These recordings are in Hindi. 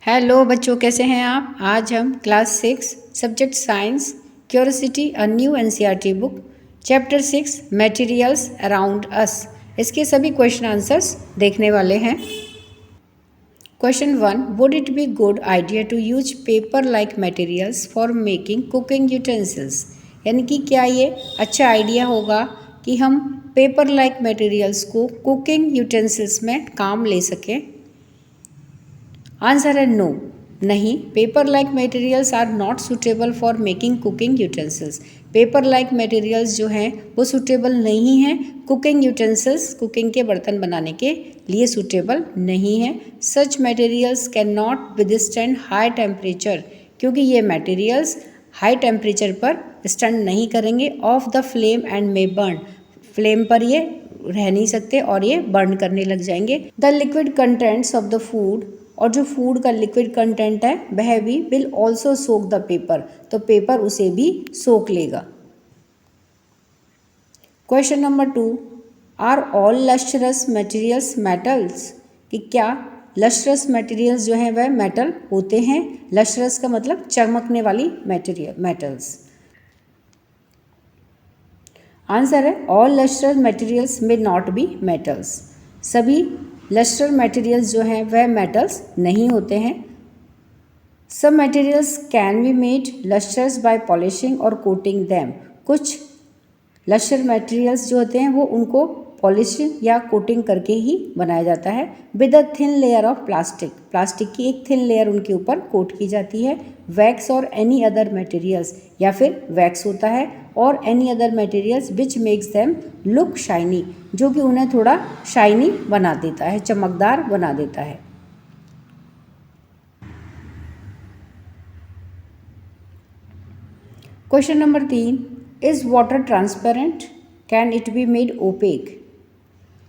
हेलो बच्चों, कैसे हैं आप। आज हम class 6 subject science curiosity a new NCERT book chapter 6 materials around us इसके सभी क्वेश्चन आंसर्स देखने वाले हैं। Question 1, would it be good idea to use paper like materials for making cooking utensils, यानी कि क्या ये अच्छा आइडिया होगा कि हम पेपर लाइक मटेरियल्स को कुकिंग यूटेंसिल्स में काम ले सकें। आंसर है नो, नहीं। Paper like materials are not suitable for making cooking utensils. Paper like materials जो हैं वो सूटेबल नहीं हैं कुकिंग यूटेंसिल्स, कुकिंग के बर्तन बनाने के लिए सूटेबल नहीं है। Such materials can not withstand high temperature, क्योंकि ये मटेरियल्स हाई टेम्परेचर पर स्टैंड नहीं करेंगे of the flame and may burn, flame पर ये रह नहीं सकते और ये बर्न करने लग जाएंगे। The liquid contents of the food, और जो फूड का लिक्विड कंटेंट है वह भी will also soak the paper, तो पेपर उसे भी सोख लेगा। Question number 2, are all lustrous materials metals, कि क्या लस्ट्रस मटेरियल्स जो हैं वह मेटल होते हैं। लस्ट्रस का मतलब चमकने वाली मटेरियल, मेटल्स। आंसर है all lustrous materials may not be metals. सभी लस्टर मटेरियल्स जो हैं वह मेटल्स नहीं होते हैं। सब materials can be made lustres by polishing और कोटिंग दैम। कुछ लस्टर मटेरियल्स जो होते हैं वो उनको पॉलिशिंग या कोटिंग करके ही बनाया जाता है। With a thin layer of plastic, plastic की एक थिन लेयर उनके ऊपर कोट की जाती है। वैक्स और एनी अदर मटेरियल्स, या फिर वैक्स होता है और any other materials which makes them look shiny, जो कि उन्हें थोड़ा शाइनी बना देता है, चमकदार बना देता है। Question number 3, is water transparent, can it be made opaque.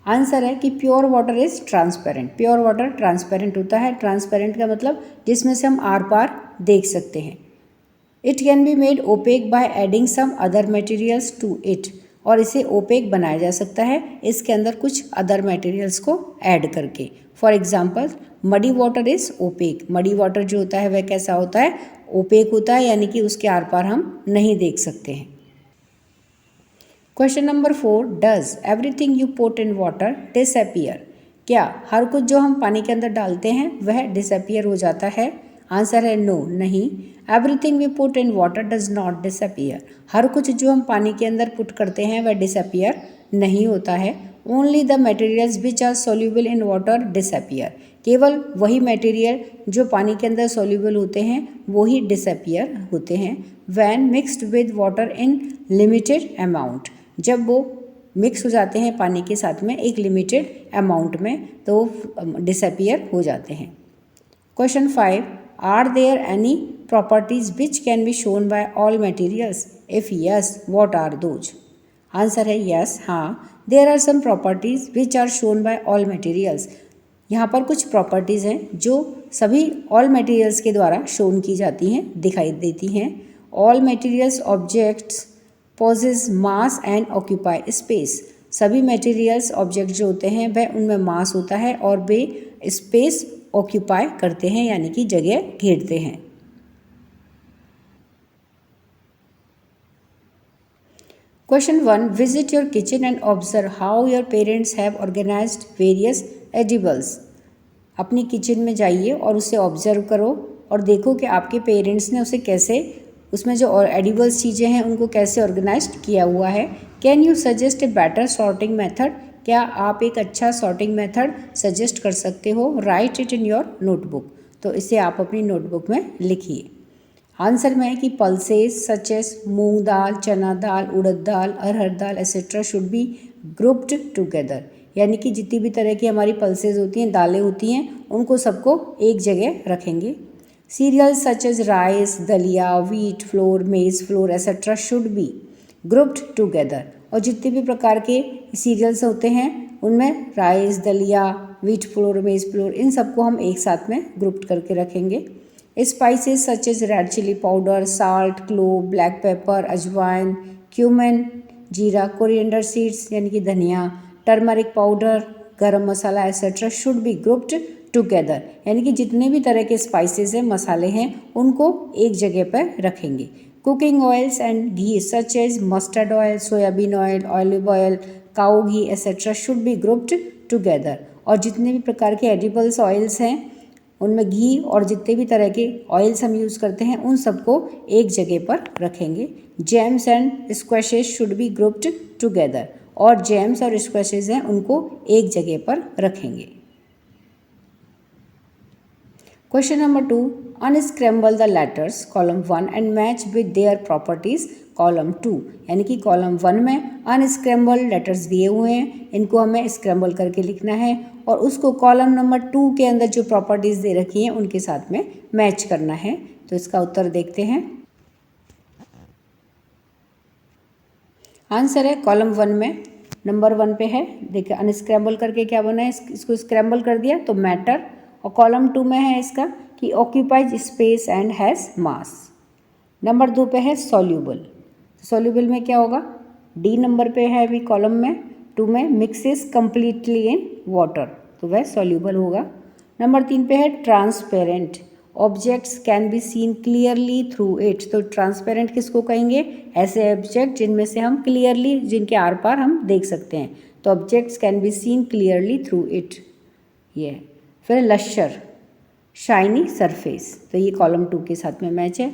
Answer है कि pure water is transparent. Pure water transparent होता है। ट्रांसपेरेंट का मतलब जिसमें से हम आर पार देख सकते हैं। It can be made opaque by adding some other materials to it, और इसे ओपेक बनाया जा सकता है इसके अंदर कुछ अदर मटेरियल्स को ऐड करके। For example, muddy water is opaque. Muddy water जो होता है वह कैसा होता है, ओपेक होता है, यानी कि उसके आर पार हम नहीं देख सकते हैं। Question number 4, does everything you put in water disappear, क्या हर कुछ जो हम पानी के अंदर डालते हैं वह डिसअपियर हो जाता है। आंसर है नो, नहीं। Everything we put in water does not disappear. हर कुछ जो हम पानी के अंदर पुट करते हैं वह डिसअपियर नहीं होता है। Only the materials which are soluble in water disappear. केवल वही मटेरियल जो पानी के अंदर सोल्यूबल होते हैं वो ही डिसअपियर होते हैं। When mixed with water in limited amount, जब वो मिक्स हो जाते हैं पानी के साथ में एक लिमिटेड अमाउंट में तो डिसअपियर हो जाते हैं। Question 5, are there any properties which can be shown by all materials, if yes what are those. Answer है यस, हाँ। There are some properties which are shown by all materials. यहाँ पर कुछ प्रॉपर्टीज़ हैं जो सभी ऑल मटेरियल्स के द्वारा शोन की जाती हैं, दिखाई देती हैं। All materials objects possess mass and occupy space. सभी मटेरियल्स ऑब्जेक्ट जो होते हैं वह उनमें मास होता है और वे स्पेस ऑक्यूपाई करते हैं, यानी कि जगह घेरते हैं। Question 1, visit your kitchen and observe how your parents have organised various edibles. अपनी किचन में जाइए और उसे ऑब्जर्व करो और देखो कि आपके पेरेंट्स ने उसे कैसे, उसमें जो और एडिबल्स चीज़ें हैं उनको कैसे ऑर्गेनाइज्ड किया हुआ है। Can you suggest a better sorting method, क्या आप एक अच्छा सॉर्टिंग मेथड सजेस्ट कर सकते हो। Right it in your notebook, तो इसे आप अपनी नोटबुक में लिखिए। आंसर में है कि pulses such as moong dal, chana dal, urad dal, arhar dal etcetera should be grouped together, यानी कि जितनी भी तरह की हमारी पल्सेस होती हैं, दालें होती हैं, उनको सबको एक जगह रखेंगे। सीरियल्स सच एज राइस, दलिया, wheat flour, maize floor etcetera should be grouped together, और जितने भी प्रकार के सीरियल्स होते हैं उनमें राइस, दलिया, व्हीट फ्लोर, मेज फ्लोर, इन सबको हम एक साथ में ग्रुप्ड करके रखेंगे। Spices such as red chilli powder, salt, clove, black pepper, ajwain, cumin, jeera, coriander seeds यानी कि धनिया, turmeric powder, garam masala etcetera should be grouped together, यानी कि जितने भी तरह के स्पाइसेस हैं, मसाले हैं, उनको एक जगह पर रखेंगे। Cooking oils and ghee such as mustard oil, soybean oil, olive oil, cow ghee etcetera should be grouped together. और जितने भी प्रकार के एडिबल्स ऑयल्स हैं, उनमें घी और जितने भी तरह के ऑयल्स हम यूज़ करते हैं, उन सबको एक जगह पर रखेंगे। Jams and squashes should be grouped together, और जैम्स और स्क्वैशेस हैं उनको एक जगह पर रखेंगे। Question number 2, unscramble the letters column 1 and match with their properties column 2, यानी कि कॉलम 1 में अनस्क्रैम्बल लेटर्स दिए हुए हैं, इनको हमें स्क्रैम्बल करके लिखना है और उसको कॉलम नंबर 2 के अंदर जो प्रॉपर्टीज़ दे रखी हैं उनके साथ में मैच करना है। तो इसका उत्तर देखते हैं। आंसर है कॉलम 1 में नंबर 1 पे है। देखिए अनस्क्रैम्बल करके क्या बना है, इसको स्क्रैम्बल कर दिया तो मैटर, और कॉलम 2 में है इसका कि occupies space and has mass. Number 2 पे है सॉल्यूबल, सॉल्यूबल में क्या होगा, डी नंबर पे है अभी कॉलम में 2 में मिक्सेस कम्प्लीटली इन वाटर, तो वह सॉल्यूबल होगा। नंबर 3 पे है transparent, objects can be seen clearly through it, तो ट्रांसपेरेंट किसको कहेंगे, ऐसे ऑब्जेक्ट जिनमें से हम क्लियरली, जिनके आर पार हम देख सकते हैं, तो objects can be seen clearly through it, ये। फिर लश्यर, शाइनी सरफेस, तो ये कॉलम 2 के साथ में मैच है,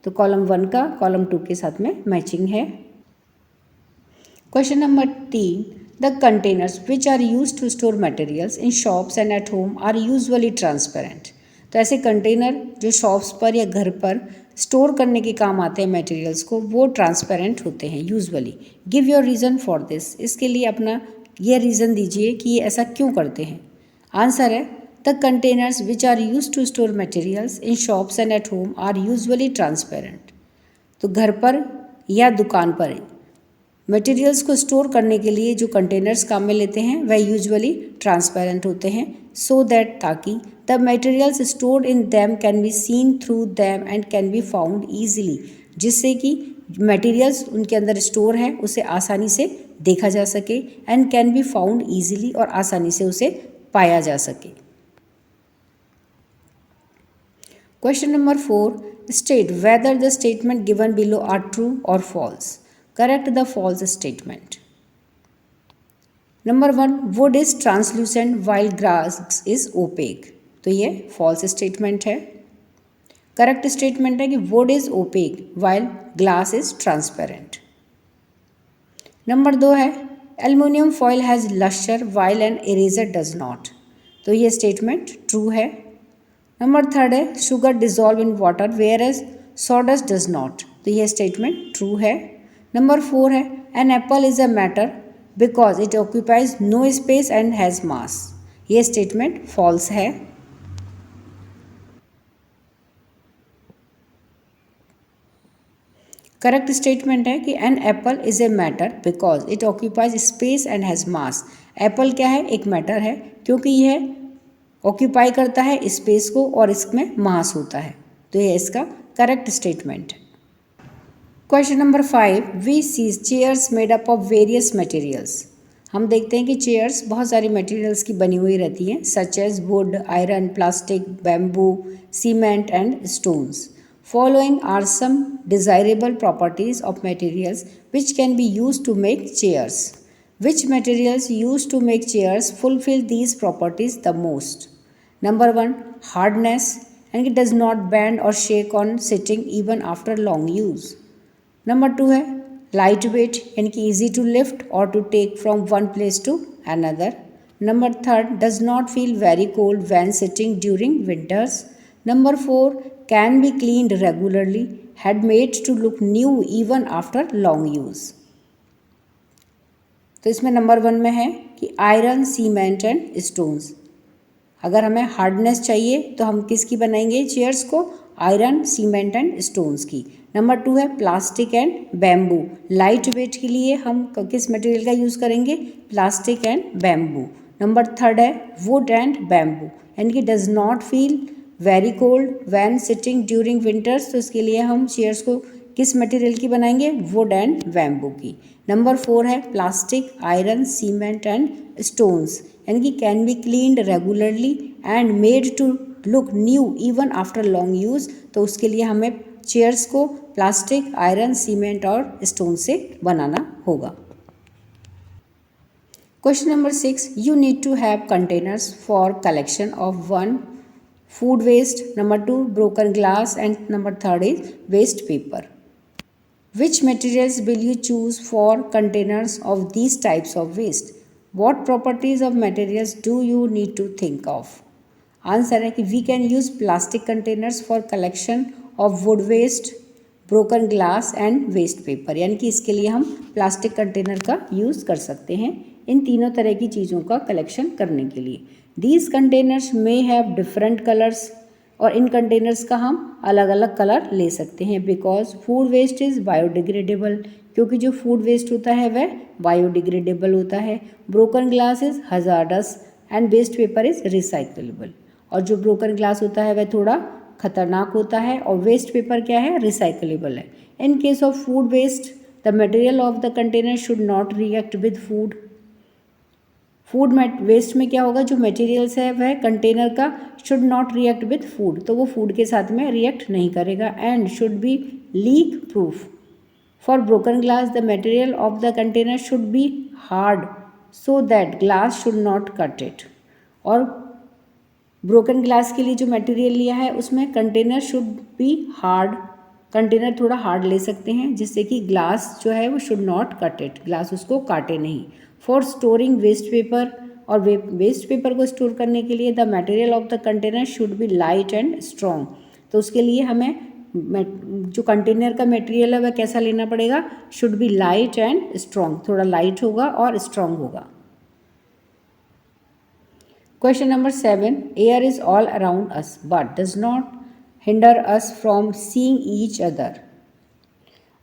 तो कॉलम 1 का कॉलम 2 के साथ में मैचिंग है। Question number 3, the containers which are used to store materials in shops and at home are usually transparent, तो ऐसे कंटेनर जो शॉप्स पर या घर पर स्टोर करने के काम आते हैं मटेरियल्स को, वो ट्रांसपेरेंट होते हैं usually. Give your reason for this, इसके लिए अपना ये रीज़न दीजिए कि ये ऐसा क्यों करते हैं। आंसर है the containers which are used to store materials in shops and at home are usually transparent, तो घर पर या दुकान पर मटेरियल्स को स्टोर करने के लिए जो कंटेनर्स काम में लेते हैं वह यूजुअली ट्रांसपेरेंट होते हैं, सो दैट, ताकि the materials stored in them can be seen through them and can be found easily, जिससे कि मटेरियल्स उनके अंदर स्टोर है उसे आसानी से देखा जा सके, and can be found easily, और आसानी से उसे पाया जा सके। Question number 4, state whether the statement given below are true और false, correct the false statement. Number 1, wood is translucent while grass is opaque, तो ये फॉल्स स्टेटमेंट है। करेक्ट स्टेटमेंट है कि wood is opaque while glass is transparent. Number 2 है aluminium foil has lustre while an eraser does not, तो ये स्टेटमेंट ट्रू है। नंबर 3 है sugar dissolve in water whereas sawdust does not, तो ये स्टेटमेंट ट्रू है। नंबर 4 है an apple is a matter because it occupies no space and has mass, ये स्टेटमेंट फॉल्स है। करेक्ट स्टेटमेंट है कि an apple is a matter because it occupies space and has mass, apple क्या है, एक मैटर है क्योंकि यह ऑक्यूपाई करता है स्पेस को और इसमें मास होता है, तो यह इसका करेक्ट स्टेटमेंट है। Question number 5, we sees chairs made up of various materials, हम देखते हैं कि चेयर्स बहुत सारी मटेरियल्स की बनी हुई रहती हैं, such as wood, iron, plastic, bamboo, cement and stones. Following are some desirable properties of materials which can be use to make chairs, which materials use to make chairs fulfil these properties the most. Number 1, hardness, and it does not bend और shake on sitting even after long use. Number 2 है लाइट वेट, यानी कि ईजी टू लिफ्ट और to take from one place to another. Number 3 does not feel very cold when sitting during winters. Number 4 can be cleaned regularly, had made to look new even after long use. तो इसमें नंबर 1 में है कि आयरन, सीमेंट एंड स्टोन्स। अगर हमें हार्डनेस चाहिए तो हम किसकी बनाएंगे चेयर्स को, आयरन, सीमेंट एंड स्टोन्स की। नंबर 2 है plastic and bamboo, light weight के लिए हम किस मटेरियल का यूज़ करेंगे, प्लास्टिक एंड बैम्बू। नंबर 3 है वुड एंड बैम्बू, यानी कि does not feel very cold when sitting during winters, तो इसके लिए हम चेयर्स को किस मटेरियल की बनाएंगे? वुड एंड बैम्बू की। नंबर 4 है plastic, iron, cement and stones, यानी कि can be cleaned regularly and made to look new even after long use. तो उसके लिए हमें चेयर्स को प्लास्टिक, आयरन, सीमेंट और स्टोन से बनाना होगा। Question number 6. You need to have containers for collection of 1. Food waste, number 2. Broken glass, and number 3 is waste paper. Which materials will you choose for containers of these types of waste? What properties of materials do you need to think of? Answer है कि we can use plastic containers for collection of wood waste, broken glass and waste paper। यानी कि इसके लिए हम प्लास्टिक कंटेनर का यूज़ कर सकते हैं इन तीनों तरह की चीज़ों का कलेक्शन करने के लिए। These containers may have different colours, और इन कंटेनर्स का हम अलग अलग कलर ले सकते हैं। Because food waste is biodegradable, क्योंकि जो फूड वेस्ट होता है वह बायोडिग्रेडेबल होता है। Broken glass is hazardous and waste paper is recyclable, और जो ब्रोकन ग्लास होता है वह थोड़ा खतरनाक होता है, और वेस्ट पेपर क्या है? रिसाइकलेबल है। In case of food waste the material of the container should not react with food. Food waste में क्या होगा? जो मटेरियल्स है वह कंटेनर का should not react with food, तो वो फूड के साथ में रिएक्ट नहीं करेगा। And should be leak proof. For broken glass the material of the container should be hard so that glass should not cut it. और ब्रोकन ग्लास के लिए जो मटेरियल लिया है उसमें container should be hard, container थोड़ा हार्ड ले सकते हैं जिससे कि ग्लास जो है वो should not cut it, glass उसको काटे नहीं। फॉर स्टोरिंग वेस्ट पेपर, और वेस्ट पेपर को स्टोर करने के लिए the material of the container should B light and strong. तो उसके लिए हमें जो कंटेनर का मटेरियल है वह कैसा लेना पड़ेगा? Should be light and strong, थोड़ा लाइट होगा और स्ट्रॉन्ग होगा। Question number 7. Air is all around us but does not hinder us from seeing each other.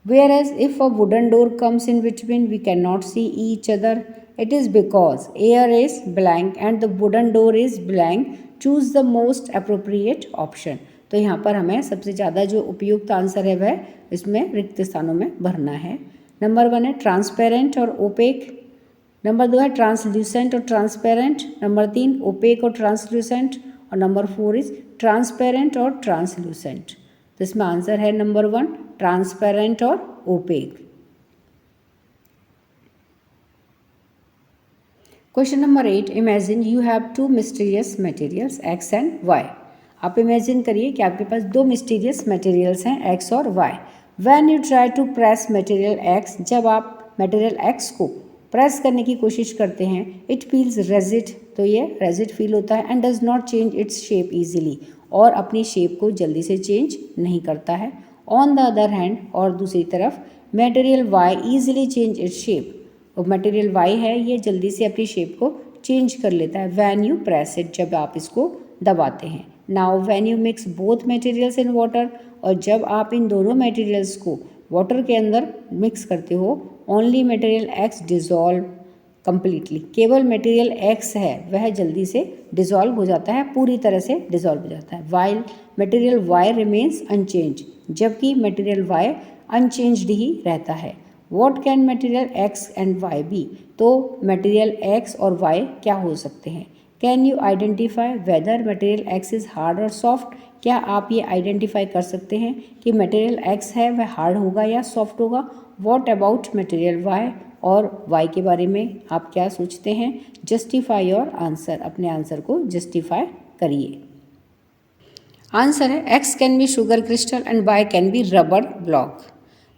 Whereas if a wooden door comes in between, we cannot see each other. It is because air is blank and the wooden door is blank. Choose the most appropriate option. तो यहाँ पर हमें सबसे ज़्यादा जो उपयुक्त आंसर है वह इसमें रिक्त स्थानों में भरना है। नंबर 1 है ट्रांसपेरेंट और ओपेक, नंबर 2 है ट्रांसल्यूसेंट और ट्रांसपेरेंट, नंबर 3 ओपेक और ट्रांसल्यूसेंट, और नंबर 4 इज ट्रांसपेरेंट और ट्रांसल्यूसेंट। तो इसमें आंसर है नंबर 1 ट्रांसपेरेंट और opaque. Question number 8. Imagine you have 2 mysterious materials X and Y. आप इमेजिन करिए कि आपके पास 2 मिस्टीरियस मटेरियल्स हैं एक्स और Y. When you try to press material X, जब आप मटेरियल एक्स को प्रेस करने की कोशिश करते हैं, इट फील्स रेजिड, तो ये रेजिड फील होता है, and does not change its shape easily, और अपनी शेप को जल्दी से चेंज नहीं करता है। ऑन द अदर हैंड, और दूसरी तरफ material Y easily change its shape, और मटेरियल वाई है ये जल्दी से अपनी शेप को चेंज कर लेता है व्हेन यू प्रेस इट, जब आप इसको दबाते हैं। Now when you mix both materials in water, और जब आप इन दोनों मटेरियल्स को वाटर के अंदर मिक्स करते हो, only material x dissolve completely, केवल मटेरियल एक्स है वह जल्दी से डिज़ोल्व हो जाता है, पूरी तरह से डिज़ोल्व हो जाता है। While material Y remains unchange, जबकि मटेरियल वाई अनचेंज्ड ही रहता है। What can material X and Y be, तो मटेरियल एक्स और वाई क्या हो सकते हैं। Can you identify whether material X is hard और सॉफ्ट, क्या आप ये आइडेंटिफाई कर सकते हैं कि मटेरियल एक्स है वह हार्ड होगा या सॉफ्ट होगा। वॉट अबाउट मटेरियल वाई, और वाई के बारे में आप क्या सोचते हैं। जस्टिफाई योर आंसर, अपने आंसर को जस्टिफाई करिए। आंसर है X can be sugar crystal and Y can be rubber block.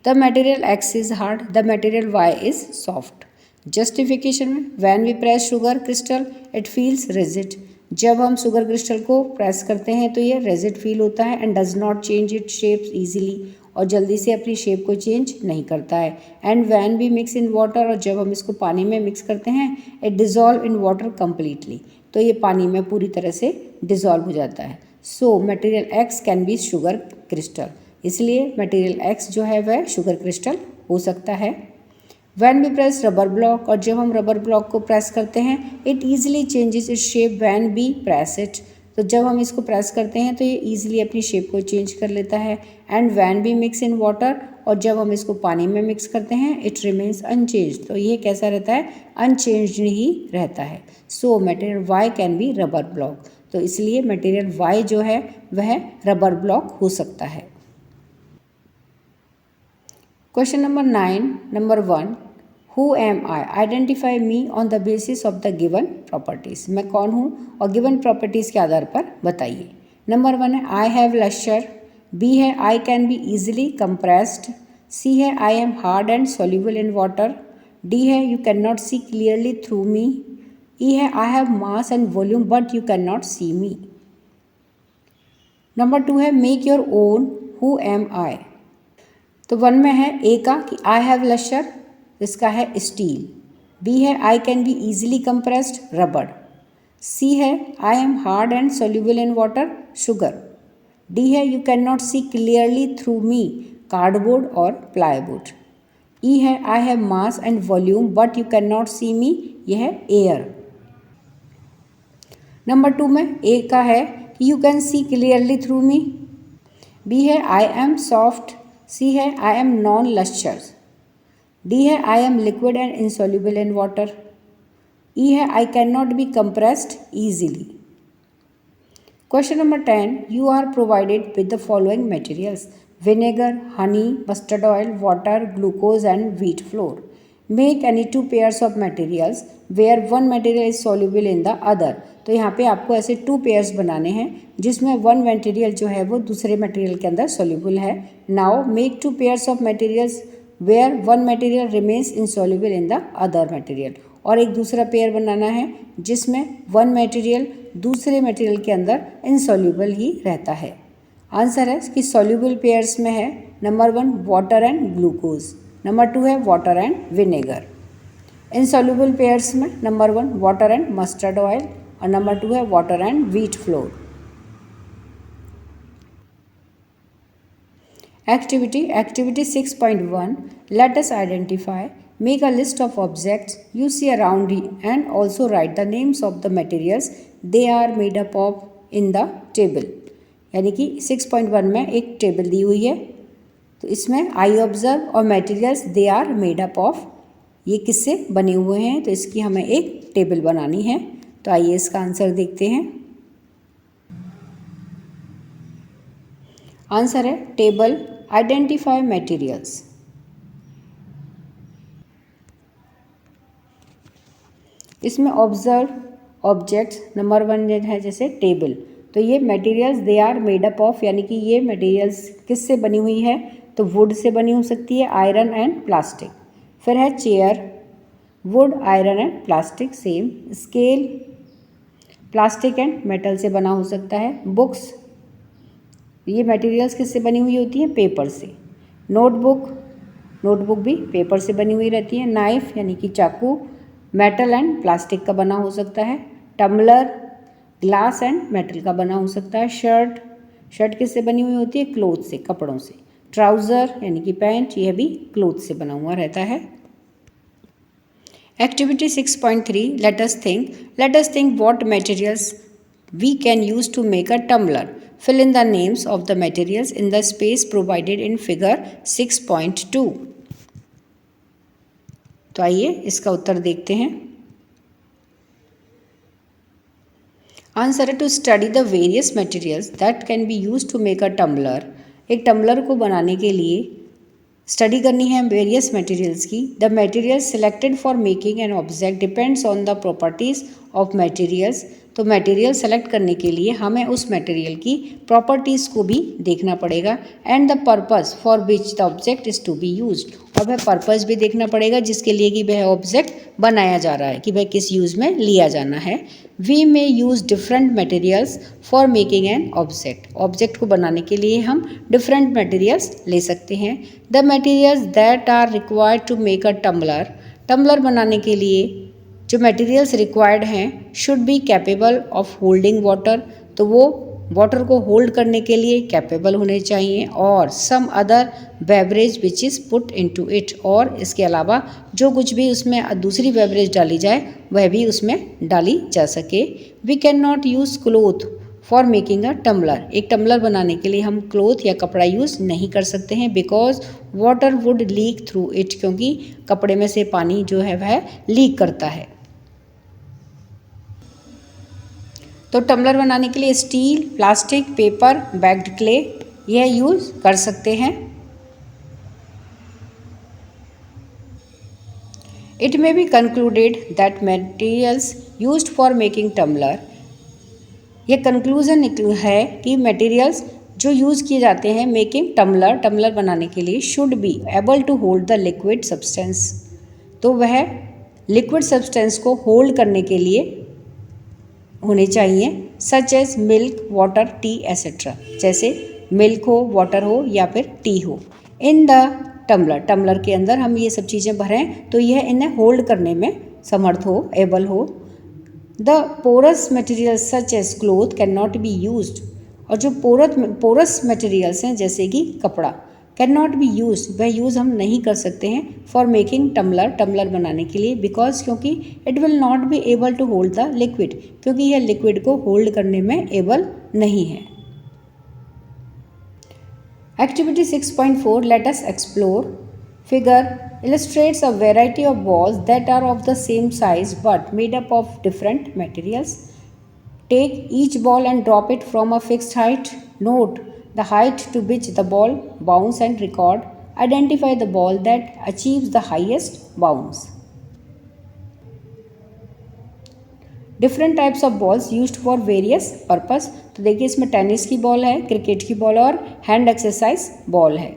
The material X is hard, the material Y is soft. Justification में when we press sugar crystal it feels rigid, जब हम शुगर क्रिस्टल को प्रेस करते हैं तो ये रेजिड फील होता है, and does not change it shapes easily, और जल्दी से अपनी शेप को चेंज नहीं करता है। And when we mix in water, और जब हम इसको पानी में मिक्स करते हैं, it dissolve in water completely, तो ये पानी में पूरी तरह से डिज़ोल्व हो जाता है। So material X can be sugar crystal, इसलिए मटेरियल एक्स जो है वह शुगर क्रिस्टल हो सकता है। When we press rubber block, और जब हम रबर ब्लॉक को प्रेस करते हैं, it easily changes its shape when we press it, तो तो जब हम इसको प्रेस करते हैं तो ये ईजिली अपनी शेप को चेंज कर लेता है। And when we mix in water, और जब हम इसको पानी में मिक्स करते हैं, इट रिमेन्स अनचेंज, तो ये कैसा रहता है, अनचेंज्ड ही रहता है। So material Y can be rubber block, तो इसलिए मटेरियल वाई जो है वह रबर ब्लॉक हो सकता है। Question number 9, number 1, who am I, identify me on the basis of the given properties, मैं कौन हूँ और गिवन प्रॉपर्टीज़ के आधार पर बताइए। नंबर 1 है आई हैव लश्यर, बी है I can be easily compressed, C है I am hard and soluble in water, D है you can not see clearly through me, E है I have mass and volume but you can not see me. Number 2 है make your own, who am I, तो 1 में है ए का कि आई हैव लश्यर, इसका है स्टील, बी है I can be easily compressed, रबड़, सी है I am hard and soluble in water, sugar, D है you can not see clearly through me, cardboard और प्लाईवुड, ई है I have mass and volume but you can not see me, यह है एयर। नंबर 2 में ए का है कि you can see clearly through me, B है आई एम सॉफ्ट, सी है I am non lustre, D है I am liquid and insoluble in water, E है I can not be compressed easily. Question number 10, you are provided with the following materials, vinegar, honey, mustard oil, water, glucose and wheat flour. Make any 2 pairs of materials where 1 material is soluble in the other, तो यहाँ पे आपको ऐसे 2 पेयर्स बनाने हैं जिसमें 1 मटेरियल जो है वो दूसरे मटेरियल के अंदर सॉल्यूबल है। Now make 2 pairs of materials where 1 material remains insoluble in the other material, और एक दूसरा पेयर बनाना है जिसमें 1 मटेरियल दूसरे मटेरियल के अंदर इनसॉल्यूबल ही रहता है। आंसर है कि सॉल्यूबल पेयर्स में है number 1 water and glucose, number 2 है water and vinegar. Insoluble pairs में number 1 water and mustard oil और नंबर 2 है water and wheat flour. Activity 6.1, let us identify, make a list of objects you see around you and also write the names of the materials they are made up of in the table। यानी कि 6.1 में एक टेबल दी हुई है, तो इसमें आई ऑब्जर्व और materials they are made up of, ये किससे बने हुए हैं, तो इसकी हमें एक टेबल बनानी है। तो आइए इसका आंसर देखते हैं। आंसर है टेबल आइडेंटिफाई मटेरियल्स। इसमें ऑब्जर्व ऑब्जेक्ट्स नंबर 1 है जैसे टेबल, तो ये materials they are made up of, यानी कि ये मटेरियल्स किससे बनी हुई है, तो वुड से बनी हो सकती है, आयरन एंड प्लास्टिक। फिर है chair, would, iron and plastic same. Scale plastic and metal से बना हो सकता है। बुक्स, ये मटेरियल्स किससे बनी हुई होती हैं, पेपर से। नोटबुक भी पेपर से बनी हुई रहती है। नाइफ यानी कि चाकू मेटल एंड प्लास्टिक का बना हो सकता है। टम्बलर ग्लास एंड मेटल का बना हो सकता है। शर्ट किससे बनी हुई होती है, क्लोथ से, कपड़ों से। ट्राउज़र यानी कि पैंट, यह भी क्लोथ से बना हुआ रहता है। Activity 6.3, let us think what materials we can use to make a tumbler. Fill in the names of the materials in the space provided in figure 6.2। तो आइए इसका उत्तर देखते हैं। आंसर है to study the various materials that can be use to make a tumbler. एक टम्बलर को बनाने के लिए स्टडी करनी है वेरियस मटेरियल्स की। The material selected for making an object depends on the properties of materials. तो मटेरियल सेलेक्ट करने के लिए हमें उस मटेरियल की प्रॉपर्टीज़ को भी देखना पड़ेगा। And the purpose for which the object is to be used, और वह पर्पस भी देखना पड़ेगा जिसके लिए कि वह ऑब्जेक्ट बनाया जा रहा है, कि वह किस यूज़ में लिया जाना है। We may use different materials for making an object को बनाने के लिए हम डिफरेंट मटेरियल्स ले सकते हैं। The materials that are required to make a tumbler बनाने के लिए जो मटेरियल्स रिक्वायर्ड हैं should be capable of holding water, तो वो वाटर को होल्ड करने के लिए कैपेबल होने चाहिए। और some other beverage which is put into it, और इसके अलावा जो कुछ भी उसमें दूसरी बेवरेज डाली जाए वह भी उसमें डाली जा सके। We can not use cloth for making a tumbler, एक टम्बलर बनाने के लिए हम क्लॉथ या कपड़ा यूज़ नहीं कर सकते हैं, because water would leak through it, क्योंकि कपड़े में से पानी जो है वह लीक करता है। तो टम्बलर बनाने के लिए steel, plastic, paper, bagged clay यह यूज़ कर सकते हैं। It may be concluded that materials used for making tumbler, यह कंक्लूजन है कि मटेरियल्स जो यूज़ किए जाते हैं मेकिंग टम्बलर, टम्बलर बनाने के लिए, should be able to hold the liquid substance, तो वह लिक्विड सब्सटेंस को होल्ड करने के लिए होने चाहिए, such as milk, water, tea etcetera, जैसे मिल्क हो, वाटर हो या फिर टी हो। इन द टम्बलर, टम्बलर के अंदर हम ये सब चीज़ें भरें तो यह इन्हें होल्ड करने में समर्थ हो, एबल हो। The porous material such as cloth can not be used, और जो पोरस मटेरियल्स हैं जैसे कि कपड़ा, कैन नॉट बी यूज, वह यूज़ हम नहीं कर सकते हैं फॉर मेकिंग टम्बलर, टम्बलर बनाने के लिए, बिकॉज क्योंकि it will not be able to hold the liquid, क्योंकि यह लिक्विड को होल्ड करने में एबल नहीं है। Activity 6.4, let us explore. Figure illustrates a variety of balls that are of the same size but made up of different materials. Take each ball and drop it from a fixed height. Note the height to which the ball bounce and record. Identify the ball that achieves the highest bounce. Different types of balls used for various purpose, तो देखिए इसमें टेनिस की बॉल है, क्रिकेट की बॉल और हैंड एक्सरसाइज बॉल है।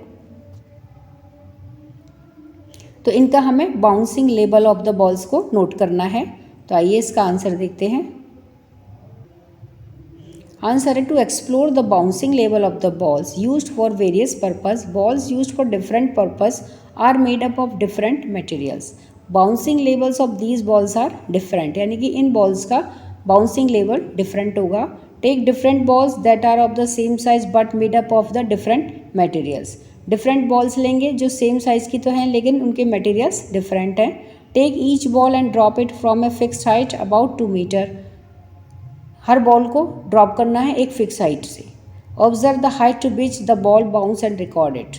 तो इनका हमें bouncing level of the balls को नोट करना है। तो आइए इसका आंसर देखते हैं। आंसर है to explore the bouncing level of the balls used for various purpose, balls used for different purpose are made up of different materials. Bouncing levels of these balls are different, यानी कि इन बॉल्स का बाउंसिंग लेवल डिफरेंट होगा। Take different balls that are of the same size but made up of the different materials. Different balls लेंगे जो सेम साइज की तो हैं लेकिन उनके मटेरियल्स डिफरेंट हैं। Take each ball and drop it from a fixed height about 2 metre, हर बॉल को ड्रॉप करना है एक फिक्स हाइट से। Observe the height to which the ball bounce and record it,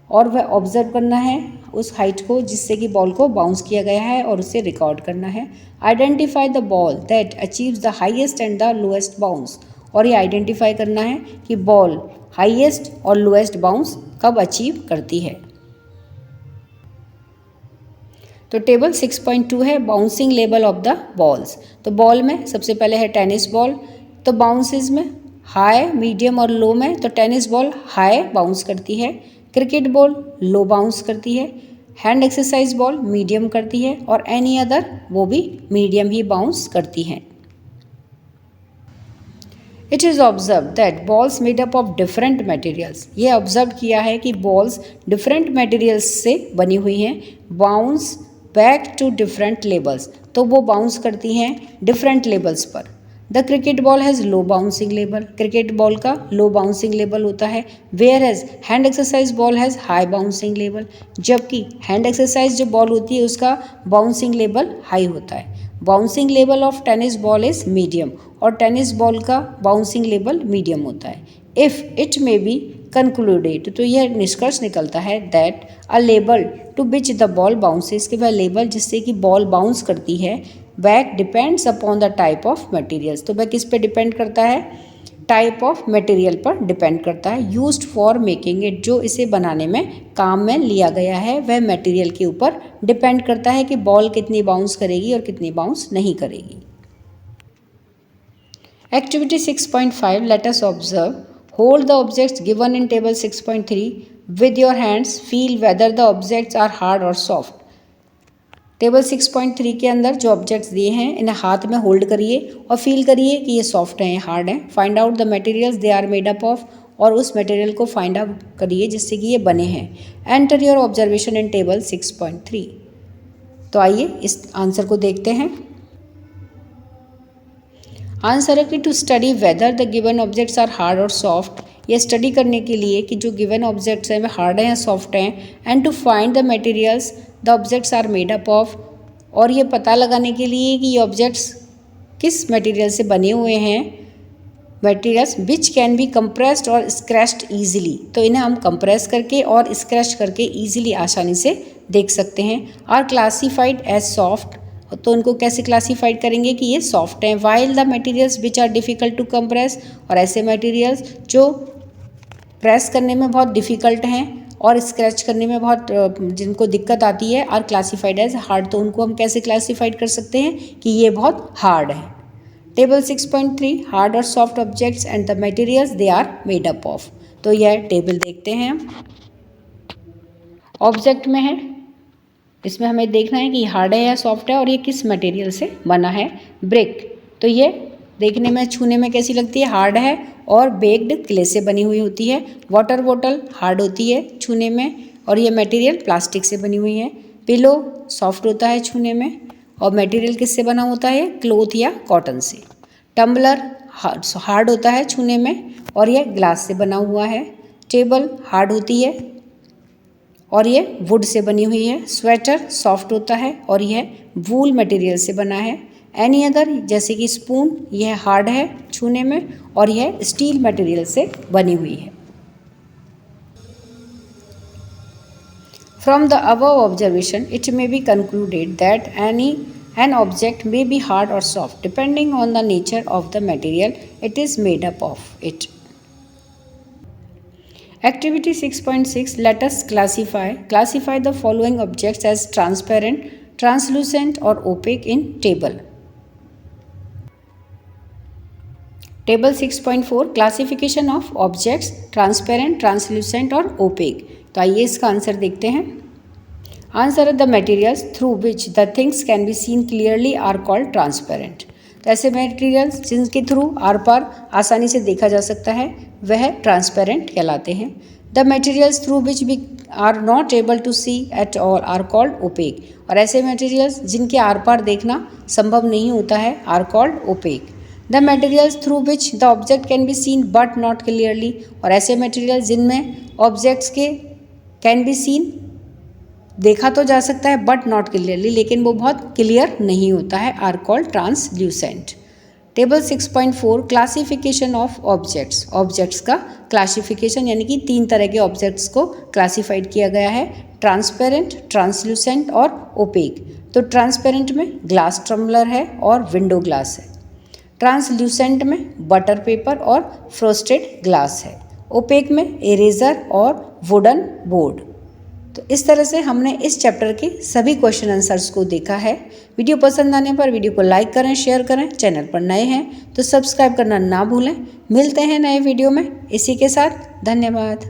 और वह ऑब्जर्व करना है उस हाइट को जिससे कि बॉल को बाउंस किया गया है और उसे रिकॉर्ड करना है। Identify the ball that achieves the highest and the lowest bounce, और ये आइडेंटिफाई करना है कि बॉल हाईएस्ट और लोएस्ट बाउंस कब अचीव करती है। तो टेबल 6.2 है bouncing level of the balls. तो बॉल में सबसे पहले है टेनिस बॉल, तो बाउंसेस में हाई, मीडियम और लो में, तो टेनिस बॉल हाई बाउंस करती है, क्रिकेट बॉल लो बाउंस करती है, हैंड एक्सरसाइज बॉल मीडियम करती है और एनी अदर वो भी मीडियम ही बाउंस करती हैं। It is observe that balls made up of different materials, ये ऑब्जर्व किया है कि बॉल्स डिफरेंट मटेरियल्स से बनी हुई हैं। Bounce back to different levels, तो वो बाउंस करती हैं डिफरेंट लेवल्स पर। The cricket ball has low bouncing level, cricket ball का लो बाउंसिंग लेवल होता है। Whereas hand exercise ball has high bouncing level, जबकि हैंड एक्सरसाइज जो बॉल होती है उसका बाउंसिंग लेवल हाई होता है। Bouncing level of tennis ball is medium, और टेनिस बॉल का बाउंसिंग लेवल मीडियम होता है। If it may be concluded, तो यह निष्कर्ष निकलता है that a level to which the ball bounces, कि वह लेवल जिससे कि बॉल बाउंस करती है, back depends upon the type of materials, तो वह किस पे डिपेंड करता है, टाइप ऑफ मटेरियल पर डिपेंड करता है। यूज्ड फॉर मेकिंग इट, जो इसे बनाने में काम में लिया गया है वह मटेरियल के ऊपर डिपेंड करता है कि बॉल कितनी बाउंस करेगी और कितनी बाउंस नहीं करेगी। Activity 6.5, let us observe. Hold the objects given in table 6.3 with your hands, feel whether the objects are hard और सॉफ्ट। टेबल 6.3 के अंदर जो ऑब्जेक्ट्स दिए हैं इन्हें हाथ में होल्ड करिए और फील करिए कि ये सॉफ्ट हैं, हार्ड हैं। Find out the materials they are made up of, और उस मटेरियल को फाइंड आउट करिए जिससे कि ये बने हैं। Enter your observation in table 6.3। तो आइए इस आंसर को देखते हैं। आंसर है कि to study whether the given objects are hard और सॉफ्ट, ये स्टडी करने के लिए कि जो गिवन ऑब्जेक्ट्स हैं वे हार्ड हैं या सॉफ्ट हैं। And to find the materials the objects are made up of, और ये पता लगाने के लिए कि ये ऑब्जेक्ट्स किस मटेरियल से बने हुए हैं। Materials which can B compressed और स्क्रैच्ड ईजिली, तो इन्हें हम कंप्रेस करके और स्क्रैच करके ईजिली आसानी से देख सकते हैं। आर क्लासीफाइड एज सॉफ्ट, तो उनको कैसे क्लासीफाइड करेंगे कि ये सॉफ्ट हैं। While the materials which are difficult to compress, और ऐसे मटेरियल्स जो प्रेस करने में बहुत डिफ़िकल्ट हैं और स्क्रैच करने में बहुत जिनको दिक्कत आती है, आर क्लासीफाइड एज हार्ड, तो उनको हम कैसे क्लासीफाइड कर सकते हैं कि ये बहुत हार्ड है। टेबल 6.3 हार्ड और soft objects and the materials they are made up of, तो यह टेबल देखते हैं हम। ऑब्जेक्ट में है, इसमें हमें देखना है कि हार्ड है या सॉफ्ट है और ये किस मटेरियल से बना है। ब्रिक, तो ये देखने में छूने में कैसी लगती है, हार्ड है और बेक्ड क्ले से बनी हुई होती है। वाटर बॉटल हार्ड होती है छूने में और ये मटेरियल प्लास्टिक से बनी हुई है। पिलो सॉफ्ट होता है छूने में और मटेरियल किससे बना होता है, क्लोथ या कॉटन से। टम्बलर हार्ड होता है छूने में और यह ग्लास से बना हुआ है। टेबल हार्ड होती है और ये वुड से बनी हुई है। स्वेटर सॉफ्ट होता है और यह वूल मटेरियल से बना है। एनी अदर, जैसे कि स्पून, यह हार्ड है छूने में और यह स्टील मटेरियल से बनी हुई है। From the above observation, it may be concluded that an object may be hard or soft depending on the nature of the material it is made up of it. Activity 6.6, let us classify the following objects as transparent, translucent or opaque in table. Table 6.4, classification of objects transparent, translucent और opaque, तो आइए इसका आंसर देखते हैं। आंसर है the materials through which the things can be seen clearly are called transparent, तो ऐसे मटेरियल्स जिनके थ्रू आर पार आसानी से देखा जा सकता है वह ट्रांसपेरेंट कहलाते हैं। The materials through which we are not able to see at all are called opaque, और ऐसे मटेरियल्स जिनके आर पार देखना संभव नहीं होता है are called opaque. The materials through which the object can be seen but not clearly, और ऐसे मटेरियल्स जिनमें ऑब्जेक्ट्स के कैन बी सीन देखा तो जा सकता है बट नॉट क्लियरली, लेकिन वो बहुत क्लियर नहीं होता है, are called translucent. Table 6.4, classification of objects, objects का क्लासिफिकेशन यानी कि 3 तरह के ऑब्जेक्ट्स को क्लासिफाइड किया गया है, ट्रांसपेरेंट, ट्रांसल्यूसेंट और ओपेक। तो ट्रांसपेरेंट में ग्लास टम्बलर है और विंडो ग्लास है। ट्रांसल्यूसेंट में बटर पेपर और फ्रोस्टेड ग्लास है। ओपेक में इरेजर और वुडन बोर्ड। तो इस तरह से हमने इस चैप्टर के सभी क्वेश्चन आंसर्स को देखा है। वीडियो पसंद आने पर वीडियो को लाइक करें, शेयर करें। चैनल पर नए हैं तो सब्सक्राइब करना ना भूलें। मिलते हैं नए वीडियो में। इसी के साथ धन्यवाद।